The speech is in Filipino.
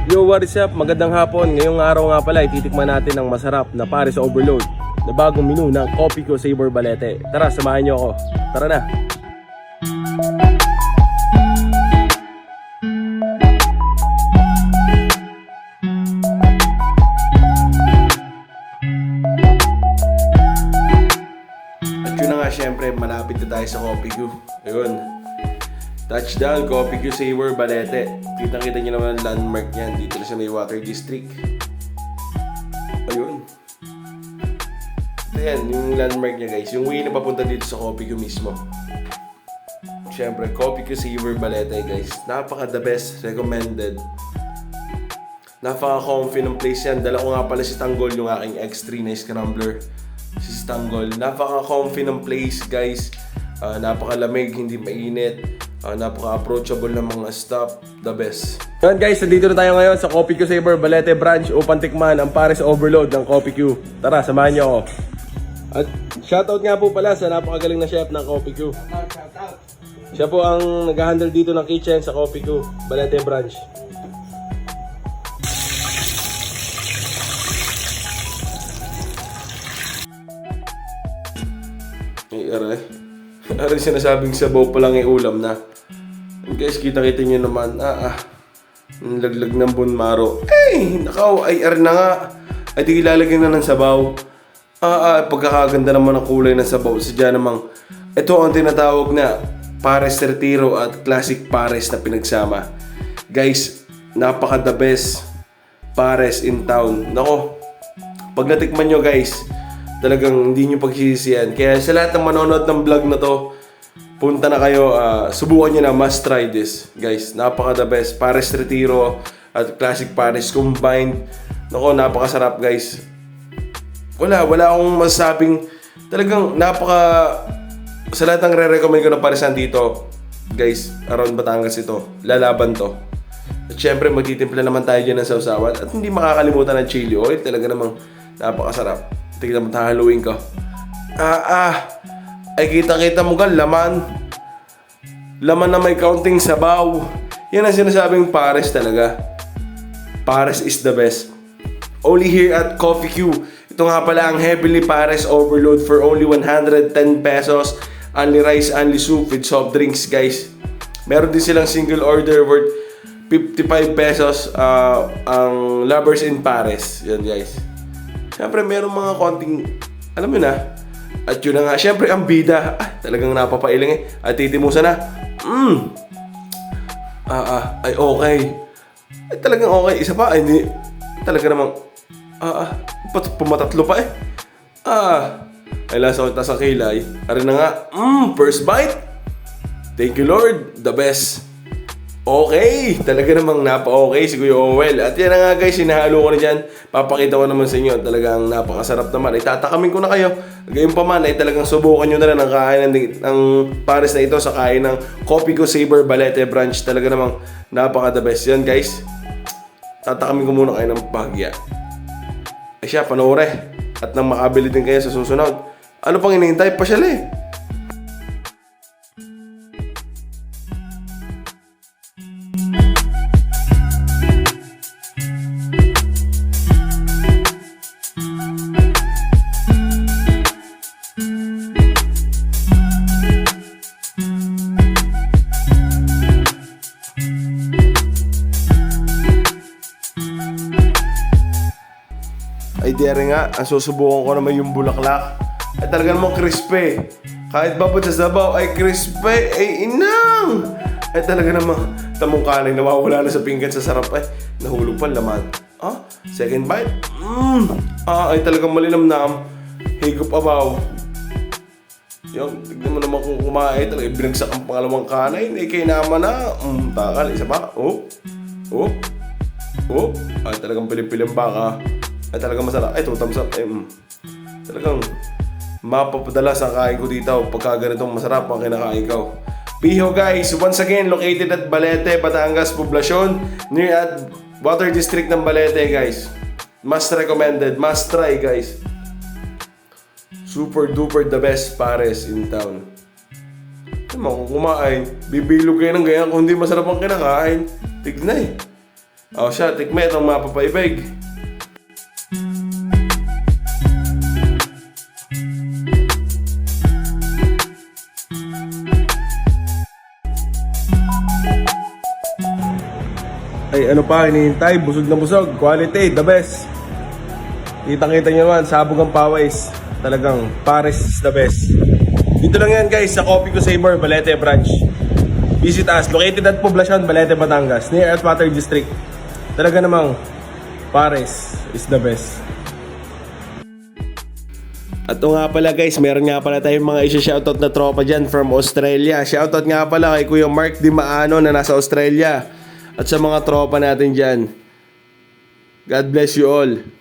Yo, what is up? Magandang hapon. Ngayong araw nga pala, ititikman natin ang masarap na Pares Overload na bagong menu ng Copico Saver Balete. Tara, samahan nyo ako. Tara na! At yun na nga, syempre, malapit na tayo sa Copico. Ayun. Touchdown, Copico Saver Balete. Kitang-kita nyo naman ang landmark niyan. Dito na sa may Water District. Ayun. Ito yan, yung landmark niya guys. Yung way na papunta dito sa Copico mismo. Siyempre, Copico Saver Balete guys. Napaka the best, recommended. Napaka-comfy ng place yan. Dala ko nga pala si Tanggol, yung aking X3 na scrambler. Si Tanggol. Napaka-comfy ng place guys. Napakalamig, hindi mainit. Napaka-approachable ng mga staff. The best. Yun guys, nandito na tayo ngayon sa Copico Saver Balete branch upang tikman ang Pares Overload ng Copico. Tara, samahan niyo ako. At shoutout nga po pala sa napakagaling na chef ng Copico. Siya po ang nag-handle dito ng kitchen sa Copico Balete branch. Aray sinasabing sabaw pa lang yung ulam na. Guys, kita-kita nyo naman. Ang laglag ng bone marrow. Nakaw, aray na nga. Ay, di ilalagyan na ng sabaw. Pagkakaganda naman ang kulay ng sabaw. Sadya namang, ito ang tinatawag na Pares Retiro at Classic Pares na pinagsama. Guys, napaka the best Pares in town. Nako, pag natikman nyo guys, talagang hindi nyo pagsisisihan. Kaya sa lahat ng manonood ng vlog na to, punta na kayo, subukan nyo na, must try this. Guys, napaka the best. Pares Retiro at Classic Pares combined. Nako, napakasarap guys. Wala akong masasabing, talagang sa lahat ng re-recommend ko na paresan dito, guys, around Batangas ito, lalaban to. At syempre, magtitimpla naman tayo dyan ng sausawan. At hindi makakalimutan ng chili oil. Talaga namang napakasarap. Tignan mo, hahaluin ko. Ay kita-kita mo ka, laman. Laman na may counting sabaw. Yan ang sinasabing Pares talaga. Pares is the best. Only here at Copico. Ito nga pala ang Heavenly Pares Overload for only 110 pesos. Only rice, only soup with soft drinks, guys. Meron din silang single order worth 55 pesos. Ang Lovers in Pares. Yan, guys. Siyempre, meron mga konting, alam mo na. At yun na nga, siyempre, ang bida. Talagang napapailing eh. At titimusan na. Ay, okay. Ay, talagang okay. Isa pa, ay, hindi. Talaga namang, pumatatlo pa eh. Ay, lasa ko sa kilay. Ari na nga, first bite. Thank you, Lord. The best. Okay, talaga namang napa-okay si Kuya Owel. At yan na nga guys, sinahalo ko na dyan. Papakita ko naman sa inyo, talagang napakasarap naman. Ay tatakamin ko na kayo. Gayon pa man, ay talagang subukan nyo na lang ang kain ng Pares na ito sa kain ng Copico Saver Balete branch. Talaga namang napaka-the best yan guys. Tatakamin ko muna kayo ng bagya. Ay siya, panore. At nang makabili din kayo sa susunod. Ano pang hinihintay? Pasyal eh. Ay dere nga, ang susubukan ko naman yung bulaklak. Ay talaga namang crispy. Kahit babad sa sabaw ay crispy. Ay inang! Ay talaga namang tamong kanin, nawawala na sa pinggan sa sarap. Ay nahulog pa laman. Second bite. Ay talagang malinamnam. Higop abaw. Yung, tignan mo naman kung kumain. Talaga binagsak ang pangalawang kanin. Ay kay naman na. Takal, isa pa. Ay talagang pilim-pilim baka. Ay talagang masarap. Ay, 2 thumbs up. Talagang mapapadala sa kain ko dito pagka ganitong masarap ang kinakain ko. Piho guys, once again, located at Balete, Batangas, Poblacion, near at Water District ng Balete guys. Must recommended, must try guys. Super duper the best Pares in town. Kung kumain, bibilog kayo ng ganyan kung hindi masarap ang kinakain. Tignan eh. O siya, tikme itong mapapaibig. Ay, ano pa, hinihintay? Busog na busog. Quality, the best. Kitang-kita nyo naman, sabog ang pawis. Talagang, Pares is the best. Dito lang yan guys, sa Coffee Ko Savor, Balete Branch. Visit us. Located at Poblacion, Balete, Batangas. Near Atwater District. Talaga namang, Pares is the best. At nga pala guys, meron nga pala tayong mga isa-shoutout na tropa dyan from Australia. Shoutout nga pala kay Kuya Mark Di Maano na nasa Australia. At sa mga tropa natin dyan, God bless you all.